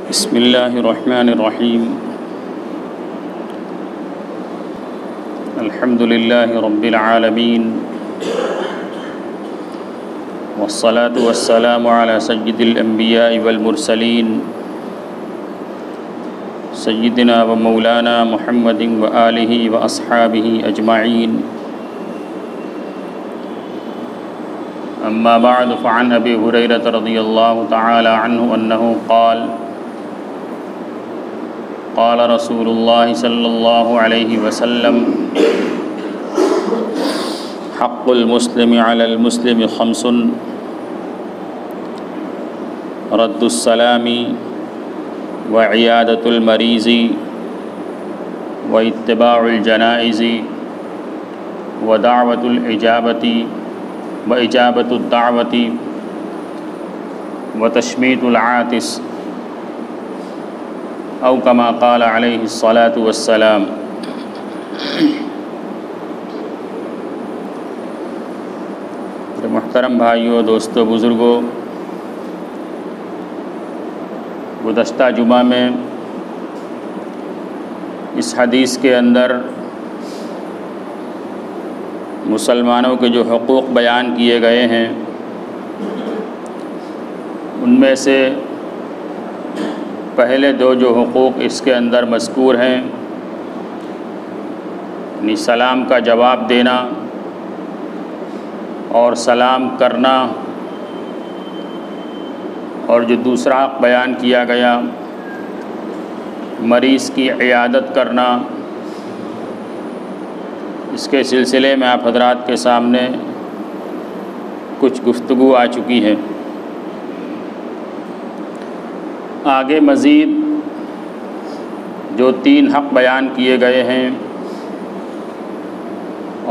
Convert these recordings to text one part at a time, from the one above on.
بسم اللہ الرحمن الرحیم الحمد للہ رب العالمین والصلاة والسلام علی سید الانبیاء والمرسلین سیدنا و مولانا محمد و آلہ و اصحابہ اجمعین اما بعد فعن ابی ہریرہ رضی اللہ تعالی عنہ انہ قال رسول اللہ صلی اللہ علیہ وسلم حق المسلم علی المسلم خمس رد السلام وعیادۃ المریض واتباع الجنائز ودعوۃ الاجابۃ واجابۃ الدعوۃ وتشمیت العاطس او کما قال علیہ الصلاۃ والسلام۔ محترم بھائیوں، دوستوں، بزرگوں، گزشتہ جمعہ میں اس حدیث کے اندر مسلمانوں کے جو حقوق بیان کیے گئے ہیں ان میں سے پہلے دو جو حقوق اس کے اندر مذکور ہیں، یعنی سلام کا جواب دینا اور سلام کرنا، اور جو دوسرا حق بیان کیا گیا مریض کی عیادت کرنا، اس کے سلسلے میں آپ حضرات کے سامنے کچھ گفتگو آ چکی ہے۔ آگے مزید جو تین حق بیان کیے گئے ہیں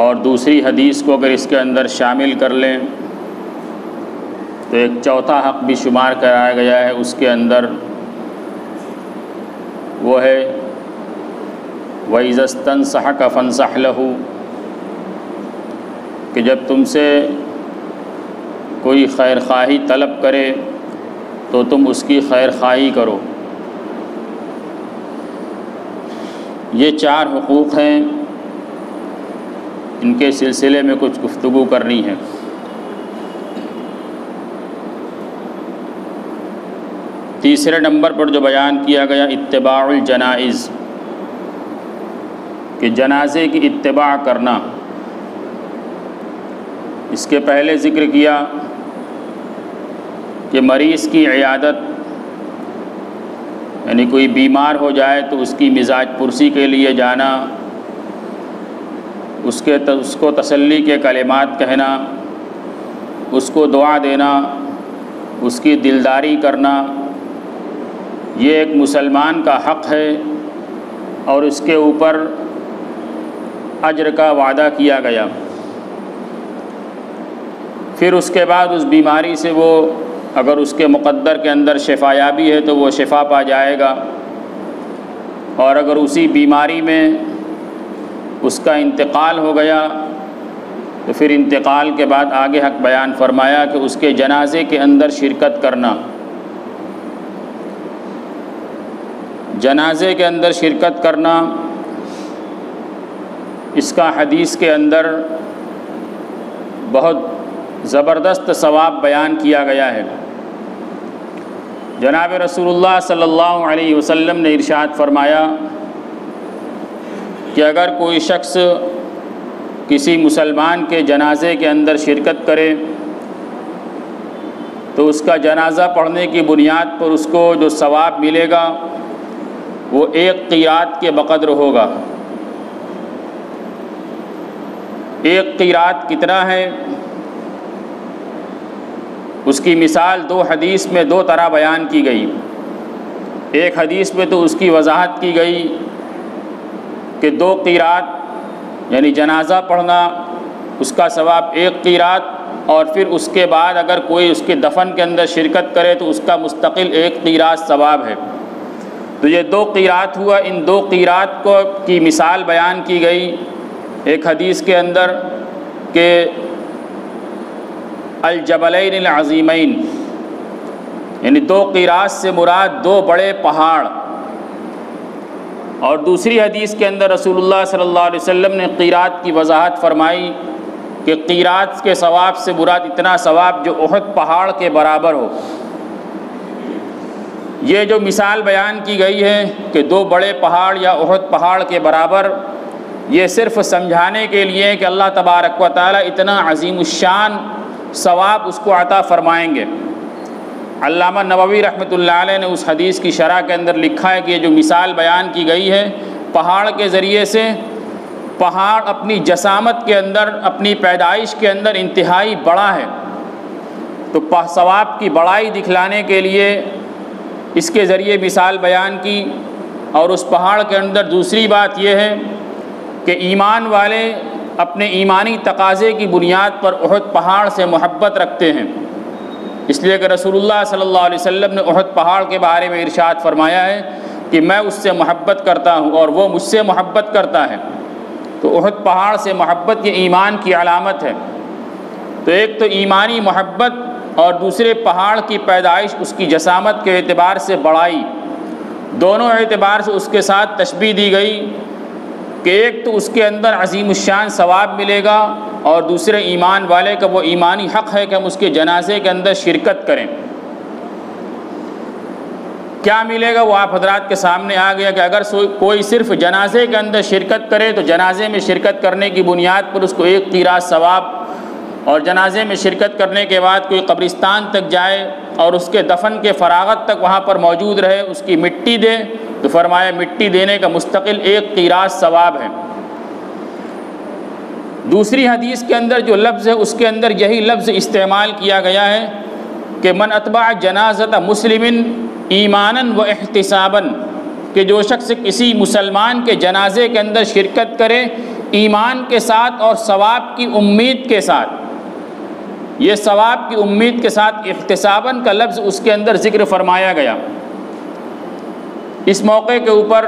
اور دوسری حدیث کو اگر اس کے اندر شامل کر لیں تو ایک چوتھا حق بھی شمار کرایا گیا ہے اس کے اندر، وہ ہے وَإِذَا اسْتَنصَحَكَ فَانصَحْ لَهُ، کہ جب تم سے کوئی خیر خواہی طلب کرے تو تم اس کی خیر خواہی کرو۔ یہ چار حقوق ہیں، ان کے سلسلے میں کچھ گفتگو کرنی ہے۔ تیسرے نمبر پر جو بیان کیا گیا اتباع الجنائز، کہ جنازے کی اتباع کرنا۔ اس کے پہلے ذکر کیا کہ مریض کی عیادت، یعنی کوئی بیمار ہو جائے تو اس کی مزاج پرسی کے لیے جانا، اس کو تسلی کے کلمات کہنا، اس کو دعا دینا، اس کی دلداری کرنا، یہ ایک مسلمان کا حق ہے اور اس کے اوپر اجر کا وعدہ کیا گیا۔ پھر اس کے بعد اس بیماری سے وہ اگر اس کے مقدر کے اندر شفا یابی ہے تو وہ شفا پا جائے گا، اور اگر اسی بیماری میں اس کا انتقال ہو گیا تو پھر انتقال کے بعد آگے حق بیان فرمایا کہ اس کے جنازے کے اندر شرکت کرنا۔ جنازے کے اندر شرکت کرنا، اس کا حدیث کے اندر بہت زبردست ثواب بیان کیا گیا ہے۔ جناب رسول اللہ صلی اللہ علیہ وسلم نے ارشاد فرمایا کہ اگر کوئی شخص کسی مسلمان کے جنازے کے اندر شرکت کرے تو اس کا جنازہ پڑھنے کی بنیاد پر اس کو جو ثواب ملے گا وہ 1 قیرات کے بقدر ہوگا۔ 1 قیرات کتنا ہے؟ اس کی مثال 2 حدیث میں 2 طرح بیان کی گئی۔ ایک حدیث میں تو اس کی وضاحت کی گئی کہ 2 قیرات یعنی جنازہ پڑھنا اس کا ثواب 1 قیرات، اور پھر اس کے بعد اگر کوئی اس کے دفن کے اندر شرکت کرے تو اس کا مستقل 1 قیرات ثواب ہے۔ تو یہ 2 قیرات ہوا۔ ان 2 قیرات کی مثال بیان کی گئی ایک حدیث کے اندر کہ الجبلین العظیمین، یعنی 2 قیراط سے مراد 2 بڑے پہاڑ۔ اور دوسری حدیث کے اندر رسول اللہ صلی اللہ علیہ وسلم نے قیراط کی وضاحت فرمائی کہ قیراط کے ثواب سے مراد اتنا ثواب جو احد پہاڑ کے برابر ہو۔ یہ جو مثال بیان کی گئی ہے کہ 2 بڑے پہاڑ یا احد پہاڑ کے برابر، یہ صرف سمجھانے کے لیے کہ اللہ تبارک و تعالیٰ اتنا عظیم الشان ثواب اس کو عطا فرمائیں گے۔ علامہ نووی رحمۃ اللہ علیہ نے اس حدیث کی شرح کے اندر لکھا ہے کہ یہ جو مثال بیان کی گئی ہے پہاڑ کے ذریعے سے، پہاڑ اپنی جسامت کے اندر، اپنی پیدائش کے اندر انتہائی بڑا ہے، تو ثواب کی بڑائی دکھلانے کے لیے اس کے ذریعے مثال بیان کی۔ اور اس پہاڑ کے اندر دوسری بات یہ ہے کہ ایمان والے اپنے ایمانی تقاضے کی بنیاد پر احد پہاڑ سے محبت رکھتے ہیں، اس لیے کہ رسول اللہ صلی اللہ علیہ وسلم نے احد پہاڑ کے بارے میں ارشاد فرمایا ہے کہ میں اس سے محبت کرتا ہوں اور وہ مجھ سے محبت کرتا ہے۔ تو احد پہاڑ سے محبت یہ ایمان کی علامت ہے۔ تو ایک تو ایمانی محبت اور دوسرے پہاڑ کی پیدائش اس کی جسامت کے اعتبار سے بڑائی، دونوں اعتبار سے اس کے ساتھ تشبیہ دی گئی کہ ایک تو اس کے اندر عظیم الشان ثواب ملے گا اور دوسرے ایمان والے کا وہ ایمانی حق ہے کہ ہم اس کے جنازے کے اندر شرکت کریں۔ کیا ملے گا وہ آپ حضرات کے سامنے آ گیا کہ اگر کوئی صرف جنازے کے اندر شرکت کرے تو جنازے میں شرکت کرنے کی بنیاد پر اس کو 1 قیراط ثواب، اور جنازے میں شرکت کرنے کے بعد کوئی قبرستان تک جائے اور اس کے دفن کے فراغت تک وہاں پر موجود رہے، اس کی مٹی دے، تو فرمایا مٹی دینے کا مستقل 1 قیراط ثواب ہے۔ دوسری حدیث کے اندر جو لفظ ہے اس کے اندر یہی لفظ استعمال کیا گیا ہے کہ من اتبع جنازۃ مسلم ایمانا و احتسابا، کہ جو شخص کسی مسلمان کے جنازے کے اندر شرکت کرے ایمان کے ساتھ اور ثواب کی امید کے ساتھ، یہ ثواب کی امید کے ساتھ احتساباً کا لفظ اس کے اندر ذکر فرمایا گیا۔ اس موقع کے اوپر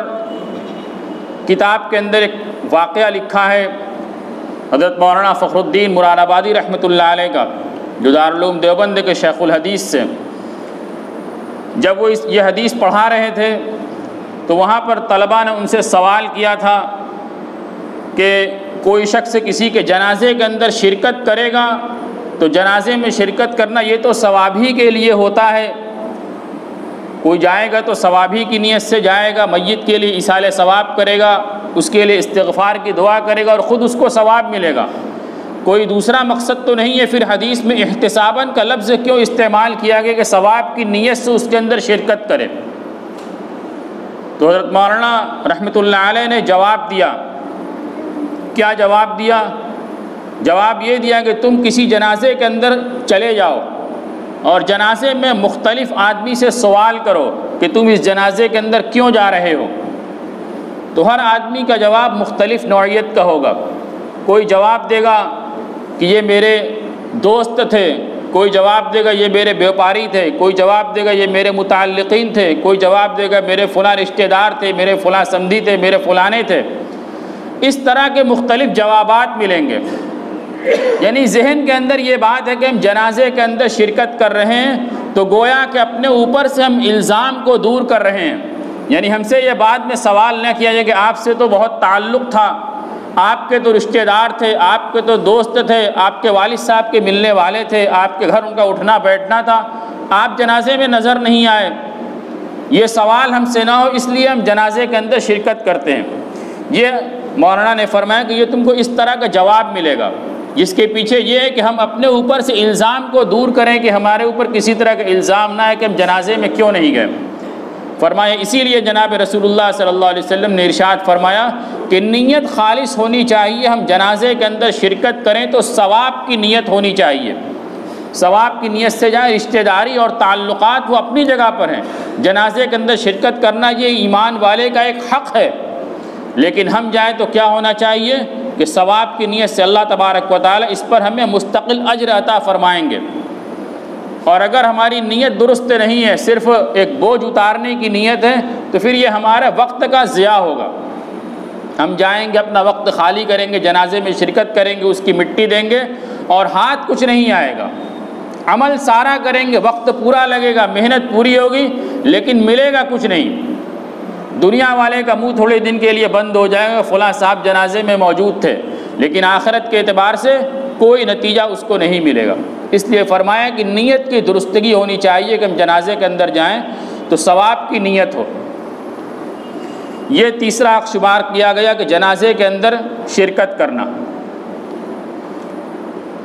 کتاب کے اندر ایک واقعہ لکھا ہے حضرت مولانا فخر الدین مراد آبادی رحمۃ اللہ علیہ کا، جو دارالعلوم دیوبند کے شیخ الحدیث سے۔ جب وہ یہ حدیث پڑھا رہے تھے تو وہاں پر طلباء نے ان سے سوال کیا تھا کہ کوئی شخص کسی کے جنازے کے اندر شرکت کرے گا تو جنازے میں شرکت کرنا یہ تو ثواب ہی کے لیے ہوتا ہے، کوئی جائے گا تو ثواب ہی کی نیت سے جائے گا، میت کے لیے ایصال ثواب کرے گا، اس کے لیے استغفار کی دعا کرے گا اور خود اس کو ثواب ملے گا، کوئی دوسرا مقصد تو نہیں ہے۔ پھر حدیث میں احتساباً کا لفظ کیوں استعمال کیا گیا کہ ثواب کی نیت سے اس کے اندر شرکت کرے؟ تو حضرت مولانا رحمۃ اللہ علیہ نے جواب دیا۔ کیا جواب دیا؟ جواب یہ دیا کہ تم کسی جنازے کے اندر چلے جاؤ اور جنازے میں مختلف آدمی سے سوال کرو کہ تم اس جنازے کے اندر کیوں جا رہے ہو، تو ہر آدمی کا جواب مختلف نوعیت کا ہوگا۔ کوئی جواب دے گا کہ یہ میرے دوست تھے، کوئی جواب دے گا یہ میرے بیوپاری تھے، کوئی جواب دے گا یہ میرے متعلقین تھے، کوئی جواب دے گا میرے فلاں رشتہ دار تھے، میرے فلاں سمدھی تھے، میرے فلانے تھے۔ اس طرح کے مختلف جوابات ملیں گے۔ یعنی ذہن کے اندر یہ بات ہے کہ ہم جنازے کے اندر شرکت کر رہے ہیں تو گویا کہ اپنے اوپر سے ہم الزام کو دور کر رہے ہیں۔ یعنی ہم سے یہ بعد میں سوال نہ کیا جائے کہ آپ سے تو بہت تعلق تھا، آپ کے تو رشتہ دار تھے، آپ کے تو دوست تھے، آپ کے والد صاحب کے ملنے والے تھے، آپ کے گھر ان کا اٹھنا بیٹھنا تھا، آپ جنازے میں نظر نہیں آئے۔ یہ سوال ہم سے نہ ہو اس لیے ہم جنازے کے اندر شرکت کرتے ہیں۔ یہ مولانا نے فرمایا کہ یہ تم کو اس طرح کا جواب ملے گا، جس کے پیچھے یہ ہے کہ ہم اپنے اوپر سے الزام کو دور کریں کہ ہمارے اوپر کسی طرح کا الزام نہ ہے کہ ہم جنازے میں کیوں نہیں گئے۔ فرمایا اسی لیے جناب رسول اللہ صلی اللہ علیہ وسلم نے ارشاد فرمایا کہ نیت خالص ہونی چاہیے، ہم جنازے کے اندر شرکت کریں تو ثواب کی نیت ہونی چاہیے، ثواب کی نیت سے جائیں۔ رشتہ داری اور تعلقات وہ اپنی جگہ پر ہیں، جنازے کے اندر شرکت کرنا یہ ایمان والے کا ایک حق ہے، لیکن ہم جائیں تو کیا ہونا چاہیے کہ ثواب کی نیت سے اللہ تبارک و تعالی اس پر ہمیں مستقل اجر عطا فرمائیں گے۔ اور اگر ہماری نیت درست نہیں ہے، صرف ایک بوجھ اتارنے کی نیت ہے، تو پھر یہ ہمارے وقت کا ضیاع ہوگا۔ ہم جائیں گے، اپنا وقت خالی کریں گے، جنازے میں شرکت کریں گے، اس کی مٹی دیں گے اور ہاتھ کچھ نہیں آئے گا۔ عمل سارا کریں گے، وقت پورا لگے گا، محنت پوری ہوگی، لیکن ملے گا کچھ نہیں۔ دنیا والے کا منہ تھوڑے دن کے لیے بند ہو جائے گا، فلاں صاحب جنازے میں موجود تھے، لیکن آخرت کے اعتبار سے کوئی نتیجہ اس کو نہیں ملے گا۔ اس لیے فرمایا کہ نیت کی درستگی ہونی چاہیے کہ ہم جنازے کے اندر جائیں تو ثواب کی نیت ہو۔ یہ تیسرا حق شمار کیا گیا کہ جنازے کے اندر شرکت کرنا۔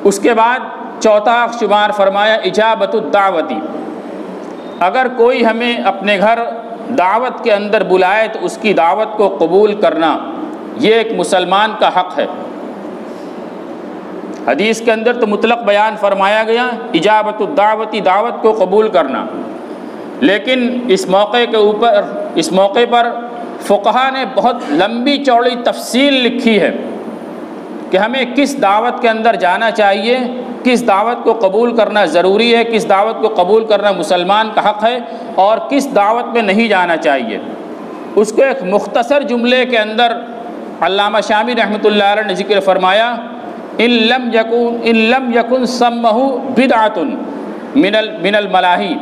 اس کے بعد چوتھا حق شمار فرمایا اجابت الدعوتی، اگر کوئی ہمیں اپنے گھر دعوت کے اندر بلائے تو اس کی دعوت کو قبول کرنا، یہ ایک مسلمان کا حق ہے۔ حدیث کے اندر تو مطلق بیان فرمایا گیا اجابت الدعوتی، دعوت کو قبول کرنا، لیکن اس موقع پر فقہا نے بہت لمبی چوڑی تفصیل لکھی ہے کہ ہمیں کس دعوت کے اندر جانا چاہیے، کس دعوت کو قبول کرنا ضروری ہے، کس دعوت کو قبول کرنا مسلمان کا حق ہے، اور کس دعوت میں نہیں جانا چاہیے۔ اس کو ایک مختصر جملے کے اندر علامہ شامی رحمۃ اللہ علیہ نے ذکر فرمایا ان لم یکن سمہ بدعۃ من الملاہی،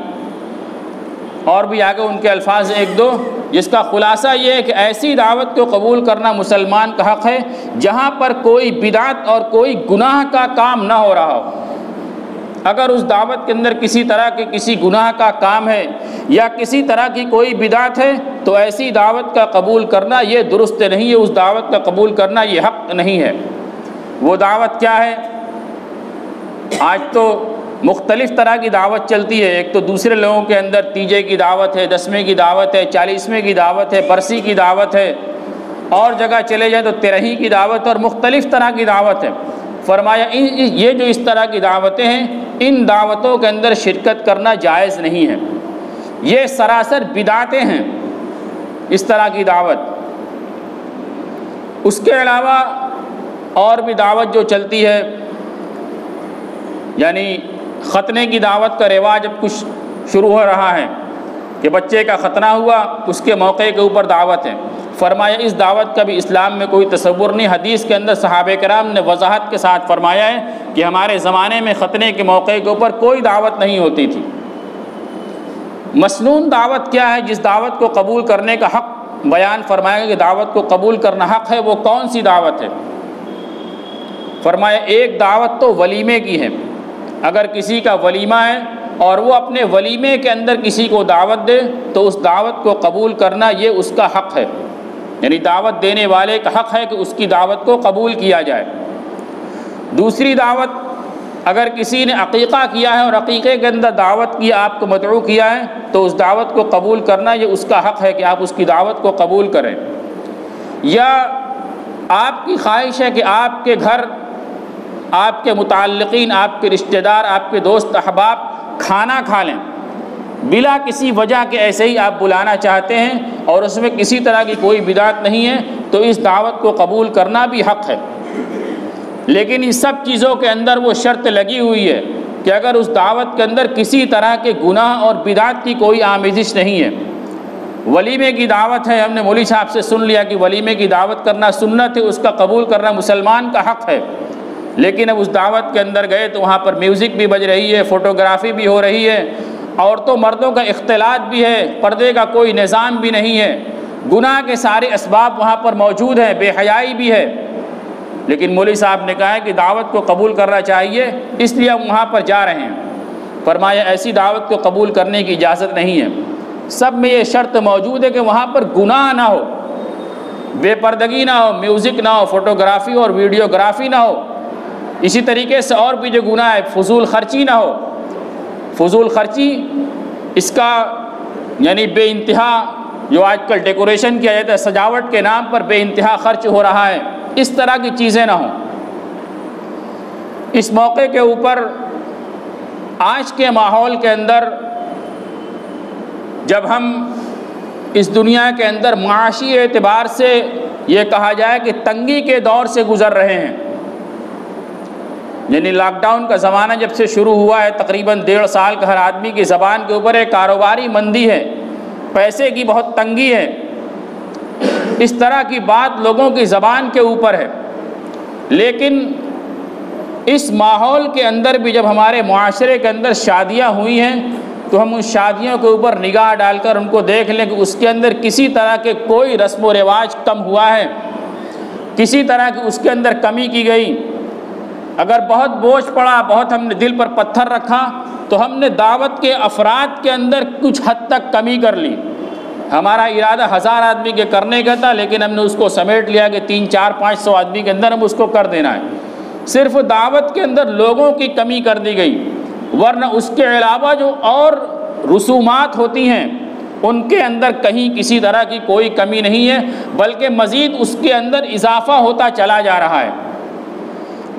اور بھی آگے ان کے الفاظ ایک دو، جس کا خلاصہ یہ ہے کہ ایسی دعوت کو قبول کرنا مسلمان کا حق ہے جہاں پر کوئی بدعت اور کوئی گناہ کا کام نہ ہو رہا ہو۔ اگر اس دعوت کے اندر کسی طرح کے کسی گناہ کا کام ہے یا کسی طرح کی کوئی بدعت ہے تو ایسی دعوت کا قبول کرنا یہ درست نہیں ہے، اس دعوت کا قبول کرنا یہ حق نہیں ہے۔ وہ دعوت کیا ہے؟ آج تو مختلف طرح کی دعوت چلتی ہے، ایک تو دوسرے لوگوں کے اندر تیجے کی دعوت ہے، 10ویں کی دعوت ہے، 40ویں کی دعوت ہے، برسی کی دعوت ہے، اور جگہ چلے جائیں تو 13ہی کی دعوت اور مختلف طرح کی دعوت ہے۔ فرمایا یہ جو اس طرح کی دعوتیں ہیں، ان دعوتوں کے اندر شرکت کرنا جائز نہیں ہے، یہ سراسر بدعتیں ہیں اس طرح کی دعوت۔ اس کے علاوہ اور بھی دعوت جو چلتی ہے، یعنی ختنے کی دعوت کا رواج اب کچھ شروع ہو رہا ہے کہ بچے کا ختنہ ہوا، اس کے موقع کے اوپر دعوت ہے۔ فرمایا اس دعوت کا بھی اسلام میں کوئی تصور نہیں۔ حدیث کے اندر صحابہ کرام نے وضاحت کے ساتھ فرمایا ہے کہ ہمارے زمانے میں ختنے کے موقع کے اوپر کوئی دعوت نہیں ہوتی تھی۔ مسنون دعوت کیا ہے؟ جس دعوت کو قبول کرنے کا حق بیان فرمایا کہ دعوت کو قبول کرنا حق ہے، وہ کون سی دعوت ہے؟ فرمایا ایک دعوت تو ولیمے کی ہے، اگر کسی کا ولیمہ ہے اور وہ اپنے ولیمے کے اندر کسی کو دعوت دے تو اس دعوت کو قبول کرنا یہ اس کا حق ہے، یعنی دعوت دینے والے کا حق ہے کہ اس کی دعوت کو قبول کیا جائے۔ دوسری دعوت، اگر کسی نے عقیقہ کیا ہے اور عقیقے کے اندر دعوت کی، آپ کو مدعو کیا ہے، تو اس دعوت کو قبول کرنا یہ اس کا حق ہے کہ آپ اس کی دعوت کو قبول کریں۔ یا آپ کی خواہش ہے کہ آپ کے گھر آپ کے متعلقین، آپ کے رشتہ دار، آپ کے دوست احباب کھانا کھا لیں، بلا کسی وجہ کے ایسے ہی آپ بلانا چاہتے ہیں اور اس میں کسی طرح کی کوئی بدعت نہیں ہے، تو اس دعوت کو قبول کرنا بھی حق ہے۔ لیکن ان سب چیزوں کے اندر وہ شرط لگی ہوئی ہے کہ اگر اس دعوت کے اندر کسی طرح کے گناہ اور بدعت کی کوئی آمیزش نہیں ہے۔ ولیمے کی دعوت ہے، ہم نے مولوی صاحب سے سن لیا کہ ولیمے کی دعوت کرنا سنت ہے، اس کا قبول کرنا مسلمان کا حق ہے، لیکن اب اس دعوت کے اندر گئے تو وہاں پر میوزک بھی بج رہی ہے، فوٹوگرافی بھی ہو رہی ہے، عورتوں مردوں کا اختلاط بھی ہے، پردے کا کوئی نظام بھی نہیں ہے، گناہ کے سارے اسباب وہاں پر موجود ہیں، بے حیائی بھی ہے، لیکن مولوی صاحب نے کہا ہے کہ دعوت کو قبول کرنا چاہیے، اس لیے ہم وہاں پر جا رہے ہیں۔ فرمایا ایسی دعوت کو قبول کرنے کی اجازت نہیں ہے۔ سب میں یہ شرط موجود ہے کہ وہاں پر گناہ نہ ہو، بے پردگی نہ ہو، میوزک نہ ہو، فوٹوگرافی اور ویڈیوگرافی نہ ہو، اسی طریقے سے اور بھی جو گناہ ہے، فضول خرچی نہ ہو۔ فضول خرچی اس کا یعنی بے انتہا جو آج کل ڈیکوریشن کیا جاتا ہے، سجاوٹ کے نام پر بے انتہا خرچ ہو رہا ہے، اس طرح کی چیزیں نہ ہوں۔ اس موقع کے اوپر آج کے ماحول کے اندر جب ہم اس دنیا کے اندر معاشی اعتبار سے یہ کہا جائے کہ تنگی کے دور سے گزر رہے ہیں، یعنی لاک ڈاؤن کا زمانہ جب سے شروع ہوا ہے، تقریباً 1.5 سال کا ہر آدمی کی زبان کے اوپر ایک کاروباری مندی ہے، پیسے کی بہت تنگی ہے، اس طرح کی بات لوگوں کی زبان کے اوپر ہے، لیکن اس ماحول کے اندر بھی جب ہمارے معاشرے کے اندر شادیاں ہوئی ہیں تو ہم ان شادیوں کے اوپر نگاہ ڈال کر ان کو دیکھ لیں کہ اس کے اندر کسی طرح کے کوئی رسم و رواج کم ہوا ہے، کسی طرح کی اس کے اندر کمی کی گئی۔ اگر بہت بوجھ پڑا، بہت ہم نے دل پر پتھر رکھا تو ہم نے دعوت کے افراد کے اندر کچھ حد تک کمی کر لی۔ ہمارا ارادہ 1000 آدمی کے کرنے کا تھا، لیکن ہم نے اس کو سمیٹ لیا کہ 300 400 500 آدمی کے اندر ہم اس کو کر دینا ہے۔ صرف دعوت کے اندر لوگوں کی کمی کر دی گئی، ورنہ اس کے علاوہ جو اور رسومات ہوتی ہیں ان کے اندر کہیں کسی طرح کی کوئی کمی نہیں ہے، بلکہ مزید اس کے اندر اضافہ ہوتا چلا جا رہا ہے۔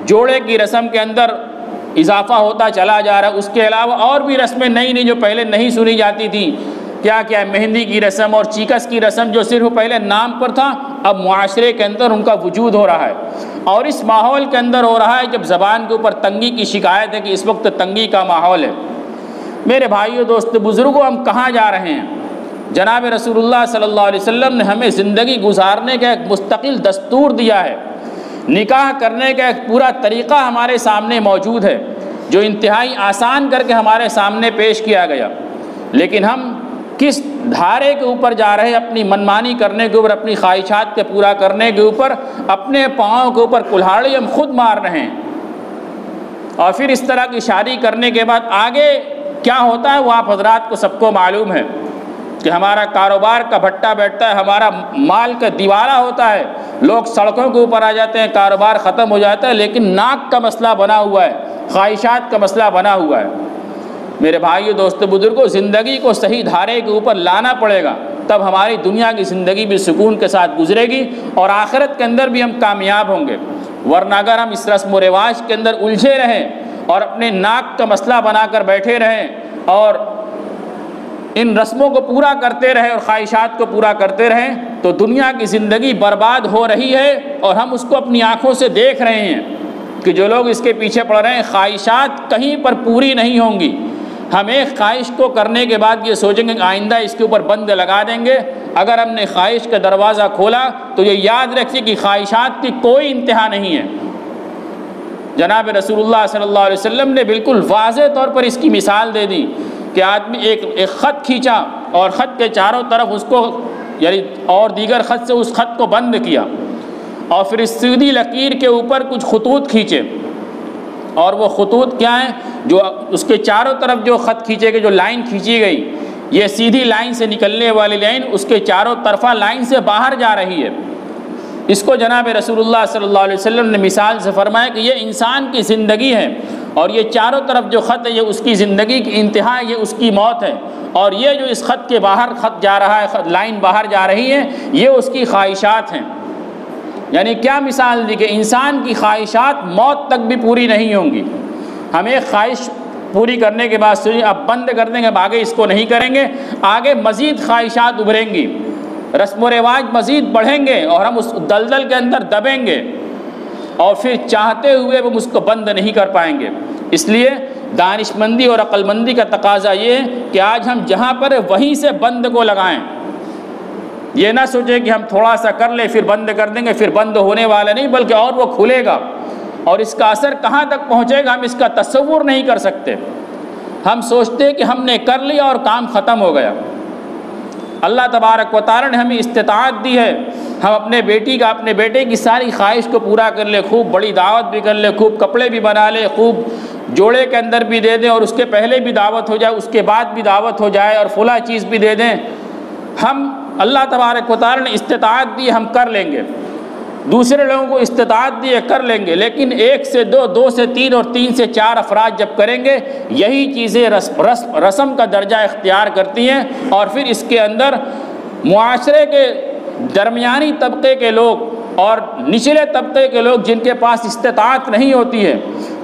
جوڑے کی رسم کے اندر اضافہ ہوتا چلا جا رہا ہے، اس کے علاوہ اور بھی رسمیں نئی نئی جو پہلے نہیں سنی جاتی تھیں، کیا کیا مہندی کی رسم اور چیکس کی رسم جو صرف پہلے نام پر تھا، اب معاشرے کے اندر ان کا وجود ہو رہا ہے۔ اور اس ماحول کے اندر ہو رہا ہے جب زبان کے اوپر تنگی کی شکایت ہے کہ اس وقت تنگی کا ماحول ہے۔ میرے بھائیو، دوست بزرگوں، ہم کہاں جا رہے ہیں؟ جناب رسول اللہ صلی اللہ علیہ وسلم نے ہمیں زندگی گزارنے کا ایک مستقل دستور دیا ہے، نکاح کرنے کا ایک پورا طریقہ ہمارے سامنے موجود ہے جو انتہائی آسان کر کے ہمارے سامنے پیش کیا گیا، لیکن ہم کس دھارے کے اوپر جا رہے ہیں؟ اپنی منمانی کرنے کے اوپر، اپنی خواہشات کے پورا کرنے کے اوپر، اپنے پاؤں کے اوپر کلہاڑی ہم خود مار رہے ہیں۔ اور پھر اس طرح کی شادی کرنے کے بعد آگے کیا ہوتا ہے وہ آپ حضرات کو سب کو معلوم ہے کہ ہمارا کاروبار کا بھٹا بیٹھتا ہے، ہمارا مال کا دیوالہ ہوتا ہے، لوگ سڑکوں کے اوپر آ جاتے ہیں، کاروبار ختم ہو جاتا ہے، لیکن ناک کا مسئلہ بنا ہوا ہے، خواہشات کا مسئلہ بنا ہوا ہے۔ میرے بھائیو، دوست بزرگوں، زندگی کو صحیح دھارے کے اوپر لانا پڑے گا، تب ہماری دنیا کی زندگی بھی سکون کے ساتھ گزرے گی اور آخرت کے اندر بھی ہم کامیاب ہوں گے۔ ورنہ اگر ہم اس رسم و رواج کے اندر الجھے رہیں اور اپنے ناک کا مسئلہ بنا کر بیٹھے رہیں اور ان رسموں کو پورا کرتے رہیں اور خواہشات کو پورا کرتے رہیں تو دنیا کی زندگی برباد ہو رہی ہے، اور ہم اس کو اپنی آنکھوں سے دیکھ رہے ہیں کہ جو لوگ اس کے پیچھے پڑ رہے ہیں خواہشات کہیں پر پوری نہیں ہوں گی۔ ہم ایک خواہش کو کرنے کے بعد یہ سوچیں گے کہ آئندہ اس کے اوپر بند لگا دیں گے۔ اگر ہم نے خواہش کا دروازہ کھولا تو یہ یاد رکھیے کہ خواہشات کی کوئی انتہا نہیں ہے۔ جناب رسول اللہ صلی اللہ علیہ وسلم نے بالکل واضح طور پر اس کی مثال دے دی کہ آدمی ایک خط کھینچا اور خط کے چاروں طرف اس کو یعنی اور دیگر خط سے اس خط کو بند کیا، اور پھر اس سیدھی لکیر کے اوپر کچھ خطوط کھینچے، اور وہ خطوط کیا ہیں؟ جو اس کے چاروں طرف جو خط کھینچے گئے، جو لائن کھینچی گئی، یہ سیدھی لائن سے نکلنے والی لائن اس کے چاروں طرفہ لائن سے باہر جا رہی ہے۔ اس کو جناب رسول اللہ صلی اللہ علیہ وسلم نے مثال سے فرمایا کہ یہ انسان کی زندگی ہے، اور یہ چاروں طرف جو خط ہے یہ اس کی زندگی کی انتہا، یہ اس کی موت ہے، اور یہ جو اس خط کے باہر خط جا رہا ہے، لائن باہر جا رہی ہے، یہ اس کی خواہشات ہیں۔ یعنی کیا مثال دی کہ انسان کی خواہشات موت تک بھی پوری نہیں ہوں گی۔ ہم ایک خواہش پوری کرنے کے بعد سوچیں اب بند کر دیں گے، اب آگے اس کو نہیں کریں گے، آگے مزید خواہشات ابھریں گی، رسم و رواج مزید بڑھیں گے اور ہم اس دلدل کے اندر دبیں گے، اور پھر چاہتے ہوئے ہم اس کو بند نہیں کر پائیں گے۔ اس لیے دانش مندی اور عقل مندی کا تقاضا یہ ہے کہ آج ہم جہاں پر وہیں سے بند کو لگائیں۔ یہ نہ سوچیں کہ ہم تھوڑا سا کر لیں پھر بند کر دیں گے، پھر بند ہونے والا نہیں، بلکہ اور وہ کھلے گا، اور اس کا اثر کہاں تک پہنچے گا ہم اس کا تصور نہیں کر سکتے۔ ہم سوچتے ہیں کہ ہم نے کر لیا اور کام ختم ہو گیا۔ اللہ تبارک و تعالی نے ہمیں استطاعت دی ہے، ہم اپنے بیٹے کی ساری خواہش کو پورا کر لیں، خوب بڑی دعوت بھی کر لیں، خوب کپڑے بھی بنا لیں، خوب جوڑے کے اندر بھی دے دیں، اور اس کے پہلے بھی دعوت ہو جائے، اس کے بعد بھی دعوت ہو جائے، اور فلاں چیز بھی دے دیں۔ ہم اللہ تبارک و تعالی نے استطاعت دی، ہم کر لیں گے، دوسرے لوگوں کو استطاعت دی کر لیں گے، لیکن 1 سے 2، 2 سے 3 اور 3 سے 4 افراد جب کریں گے، یہی چیزیں رسم کا درجہ اختیار کرتی ہیں، اور پھر اس کے اندر معاشرے کے درمیانی طبقے کے لوگ اور نچلے طبقے کے لوگ جن کے پاس استطاعت نہیں ہوتی ہے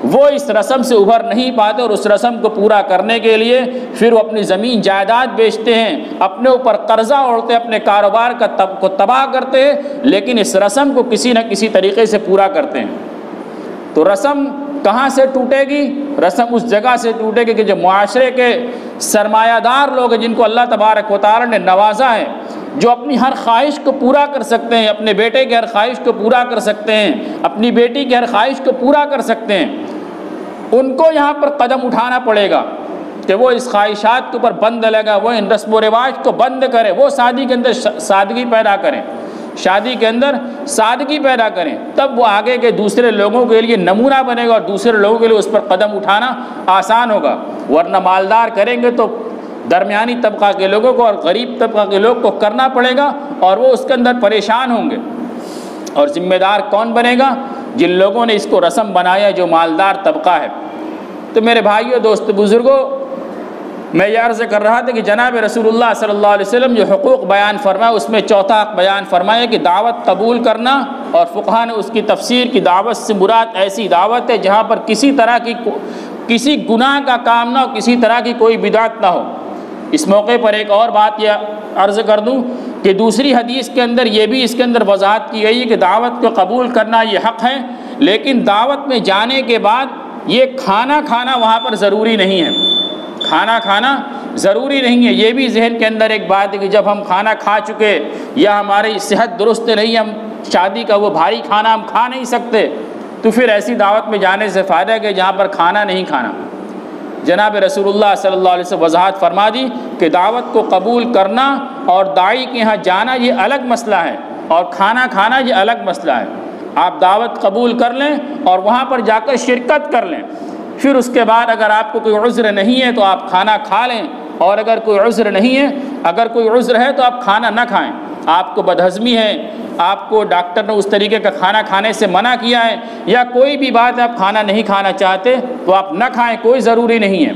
وہ اس رسم سے ابھر نہیں پاتے، اور اس رسم کو پورا کرنے کے لیے پھر وہ اپنی زمین جائیداد بیچتے ہیں، اپنے اوپر قرضہ اوڑھتے ہیں، اپنے کاروبار کو تباہ کرتے ہیں، لیکن اس رسم کو کسی نہ کسی طریقے سے پورا کرتے ہیں۔ تو رسم کہاں سے ٹوٹے گی؟ رسم اس جگہ سے ٹوٹے گی کہ جو معاشرے کے سرمایہ دار لوگ ہیں، جن کو اللہ تبارک و تعالی نے نوازا ہے، جو اپنی ہر خواہش کو پورا کر سکتے ہیں، اپنے بیٹے کی ہر خواہش کو پورا کر سکتے ہیں، اپنی بیٹی کی ہر خواہش کو پورا کر سکتے ہیں، ان کو یہاں پر قدم اٹھانا پڑے گا کہ وہ اس خواہشات کے اوپر بند لگا، وہ ان رسم و رواج کو بند کرے، وہ شادی کے اندر سادگی پیدا کریں، شادی کے اندر سادگی پیدا کریں، تب وہ آگے کے دوسرے لوگوں کے لیے نمونہ بنے گا اور دوسرے لوگوں کے لیے اس پر قدم اٹھانا آسان ہوگا۔ ورنہ مالدار کریں گے تو درمیانی طبقہ کے لوگوں کو اور غریب طبقہ کے لوگ کو کرنا پڑے گا اور وہ اس کے اندر پریشان ہوں گے۔ اور ذمہ دار کون بنے گا؟ جن لوگوں نے اس کو رسم بنایا جو مالدار طبقہ ہے۔ تو میرے بھائیوں، دوست، بزرگوں، میں یہ عرض کر رہا تھا کہ جناب رسول اللہ صلی اللہ علیہ وسلم جو حقوق بیان فرمایا اس میں چوتھا حق بیان فرمایا کہ دعوت قبول کرنا، اور فقہا نے اس کی تفسیر کی دعوت سے مراد ایسی دعوت ہے جہاں پر کسی طرح کی کسی گناہ کا کام نہ ہو، کسی طرح کی کوئی بدعت نہ ہو۔ اس موقع پر ایک اور بات یہ عرض کر دوں کہ دوسری حدیث کے اندر یہ بھی اس کے اندر وضاحت کی گئی ہے کہ دعوت کو قبول کرنا یہ حق ہے، لیکن دعوت میں جانے کے بعد یہ کھانا کھانا وہاں پر ضروری نہیں ہے، کھانا کھانا ضروری نہیں ہے۔ یہ بھی ذہن کے اندر ایک بات ہے کہ جب ہم کھانا کھا چکے یا ہماری صحت درست نہیں، ہم شادی کا وہ بھاری کھانا ہم کھا نہیں سکتے، تو پھر ایسی دعوت میں جانے سے فائدہ ہے کہ جہاں پر کھانا نہیں کھانا۔ جناب رسول اللہ صلی اللہ علیہ وسلم وضاحت فرما دی کہ دعوت کو قبول کرنا اور داعی کے یہاں جانا یہ الگ مسئلہ ہے، اور کھانا کھانا یہ الگ مسئلہ ہے۔ آپ دعوت قبول کر لیں اور وہاں پر جا کر شرکت کر لیں، پھر اس کے بعد اگر آپ کو کوئی عذر نہیں ہے تو آپ کھانا کھا لیں، اور اگر کوئی عذر نہیں ہے، اگر کوئی عذر ہے تو آپ کھانا نہ کھائیں۔ آپ کو بدہضمی ہے، آپ کو ڈاکٹر نے اس طریقے کا کھانا کھانے سے منع کیا ہے، یا کوئی بھی بات آپ کھانا نہیں کھانا چاہتے تو آپ نہ کھائیں، کوئی ضروری نہیں ہے۔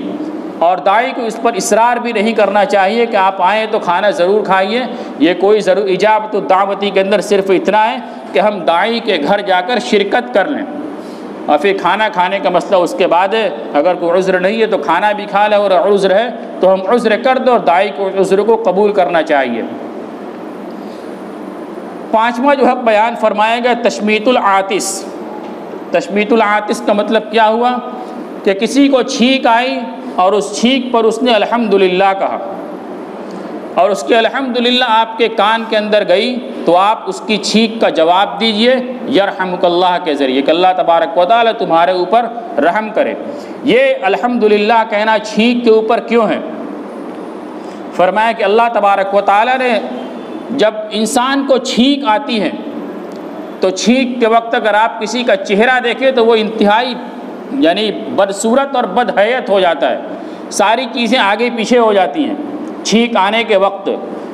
اور داعی کو اس پر اصرار بھی نہیں کرنا چاہیے کہ آپ آئیں تو کھانا ضرور کھائیے، یہ کوئی اجابت الدعوتی کے اندر صرف اتنا ہے کہ ہم داعی کے گھر جا کر شرکت کر لیں، اور پھر کھانا کھانے کا مسئلہ اس کے بعد ہے۔ اگر کوئی عذر نہیں ہے تو کھانا بھی کھا لیں، اور عذر ہے تو ہم عذر کر دیں، اور داعی کو عذر کو قبول کرنا چاہیے۔ پانچواں جو حق بیان فرمایا گیا تشمیت العاطس۔ تشمیت العاطس کا مطلب کیا ہوا کہ کسی کو چھینک آئی اور اس چھینک پر اس نے الحمدللہ کہا، اور اس کے الحمدللہ آپ کے کان کے اندر گئی، تو آپ اس کی چھینک کا جواب دیجئے یرحمک اللہ کے ذریعے کہ اللہ تبارک و تعالی تمہارے اوپر رحم کرے۔ یہ الحمدللہ کہنا چھینک کے اوپر کیوں ہے؟ فرمایا کہ اللہ تبارک و تعالی نے جب انسان کو چھینک آتی ہے تو چھینک کے وقت اگر آپ کسی کا چہرہ دیکھیں تو وہ انتہائی یعنی بدصورت اور بدحیت ہو جاتا ہے، ساری چیزیں آگے پیچھے ہو جاتی ہیں چھینک آنے کے وقت،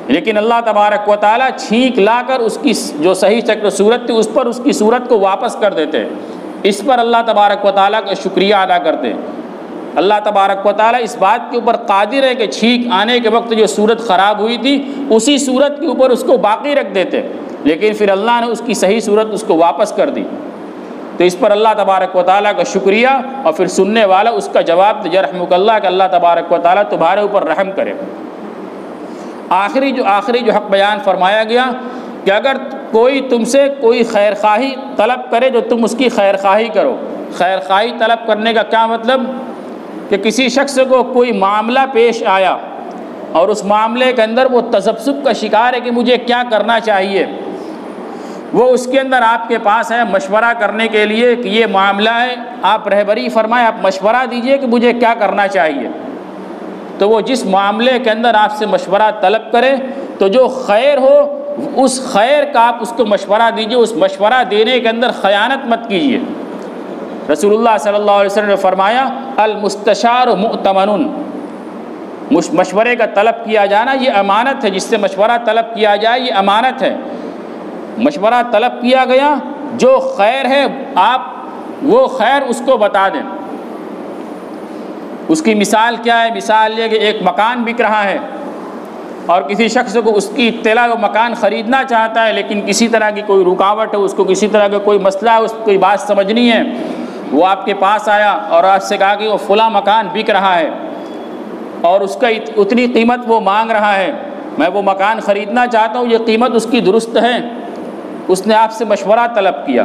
لیکن اللہ تبارک و تعالیٰ چھینک لا کر اس کی جو صحیح شکل صورت تھی اس پر اس کی صورت کو واپس کر دیتے ہیں۔ اس پر اللہ تبارک و تعالیٰ کا شکریہ ادا کرتے ہیں۔ اللہ تبارک و تعالیٰ اس بات کے اوپر قادر ہے کہ چھینک آنے کے وقت جو صورت خراب ہوئی تھی اسی صورت کے اوپر اس کو باقی رکھ دیتے، لیکن پھر اللہ نے اس کی صحیح صورت اس کو واپس کر دی۔ تو اس پر اللہ تبارک و تعالیٰ کا شکریہ، اور پھر سننے والا اس کا جواب یرحمک اللہ کہ اللہ تبارک و تعالیٰ تمہارے اوپر رحم کرے۔ آخری جو حق بیان فرمایا گیا کہ اگر کوئی تم سے کوئی خیر خواہی طلب کرے تو تم اس کی خیر خواہی کرو۔ خیر خواہی طلب کرنے کا کیا مطلب؟ کہ کسی شخص کو کوئی معاملہ پیش آیا اور اس معاملے کے اندر وہ تذبذب کا شکار ہے کہ مجھے کیا کرنا چاہیے، وہ اس کے اندر آپ کے پاس ہے مشورہ کرنے کے لیے کہ یہ معاملہ ہے، آپ رہبری فرمائیں، آپ مشورہ دیجئے کہ مجھے کیا کرنا چاہیے۔ تو وہ جس معاملے کے اندر آپ سے مشورہ طلب کرے تو جو خیر ہو اس خیر کا آپ اس کو مشورہ دیجئے، اس مشورہ دینے کے اندر خیانت مت کیجیے۔ رسول اللہ صلی اللہ علیہ وسلم نے فرمایا المستشار مؤتمن، مشورے کا طلب کیا جانا یہ امانت ہے، جس سے مشورہ طلب کیا جائے یہ امانت ہے۔ مشورہ طلب کیا گیا، جو خیر ہے آپ وہ خیر اس کو بتا دیں۔ اس کی مثال کیا ہے؟ مثال یہ کہ ایک مکان بک رہا ہے اور کسی شخص کو اس کی اطلاع وہ مکان خریدنا چاہتا ہے، لیکن کسی طرح کی کوئی رکاوٹ ہے، اس کو کسی طرح کا کوئی مسئلہ ہے، اس کو کوئی بات سمجھنی ہے، وہ آپ کے پاس آیا اور آپ سے کہا کہ وہ فلاں مکان بک رہا ہے اور اس کا اتنی قیمت وہ مانگ رہا ہے، میں وہ مکان خریدنا چاہتا ہوں، یہ قیمت اس کی درست ہے۔ اس نے آپ سے مشورہ طلب کیا،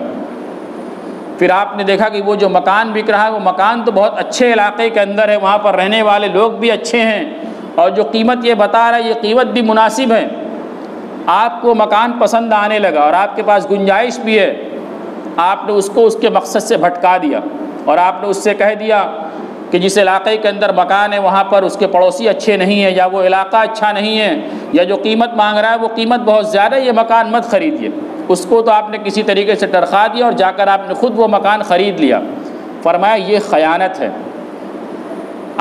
پھر آپ نے دیکھا کہ وہ جو مکان بک رہا ہے وہ مکان تو بہت اچھے علاقے کے اندر ہے، وہاں پر رہنے والے لوگ بھی اچھے ہیں، اور جو قیمت یہ بتا رہا ہے یہ قیمت بھی مناسب ہے۔ آپ کو مکان پسند آنے لگا اور آپ کے پاس گنجائش بھی ہے، آپ نے اس کو اس کے مقصد سے بھٹکا دیا، اور آپ نے اس سے کہہ دیا کہ جس علاقے کے اندر مکان ہے وہاں پر اس کے پڑوسی اچھے نہیں ہیں، یا وہ علاقہ اچھا نہیں ہے، یا جو قیمت مانگ رہا ہے وہ قیمت بہت زیادہ ہے، یہ مکان مت خریدیے، اس کو تو آپ نے کسی طریقے سے ٹرخا دیا اور جا کر آپ نے خود وہ مکان خرید لیا۔ فرمایا یہ خیانت ہے۔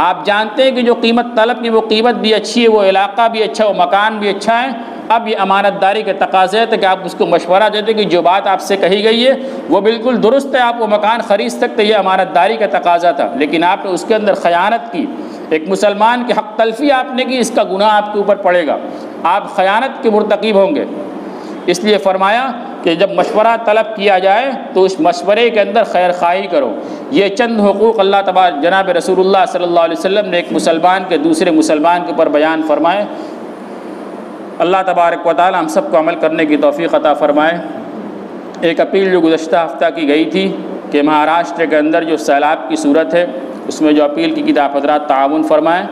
آپ جانتے ہیں کہ جو قیمت طلب کی وہ قیمت بھی اچھی ہے، وہ علاقہ بھی اچھا، وہ مکان بھی اچھا ہے، اب یہ امانت داری کے تقاضے تھے کہ آپ اس کو مشورہ دیتے کہ جو بات آپ سے کہی گئی ہے وہ بالکل درست ہے، آپ وہ مکان خرید سکتے، یہ امانت داری کا تقاضا تھا، لیکن آپ نے اس کے اندر خیانت کی، ایک مسلمان کے حق تلفی آپ نے کی، اس کا گناہ آپ کے اوپر پڑے گا، آپ خیانت کے مرتکب ہوں گے۔ اس لیے فرمایا کہ جب مشورہ طلب کیا جائے تو اس مشورے کے اندر خیر خواہی کرو۔ یہ چند حقوق اللہ تبارک جناب رسول اللہ صلی اللہ علیہ وسلم نے ایک مسلمان کے دوسرے مسلمان کے اوپر بیان فرمائے۔ اللہ تبارک و تعالی ہم سب کو عمل کرنے کی توفیق عطا فرمائے۔ ایک اپیل جو گزشتہ ہفتہ کی گئی تھی کہ مہاراشٹر کے اندر جو سیلاب کی صورت ہے اس میں جو اپیل کی آپ حضرات تعاون فرمائیں،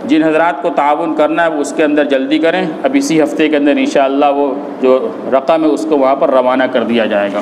جن حضرات کو تعاون کرنا ہے وہ اس کے اندر جلدی کریں، اب اسی ہفتے کے اندر انشاءاللہ وہ جو رقم ہے اس کو وہاں پر روانہ کر دیا جائے گا۔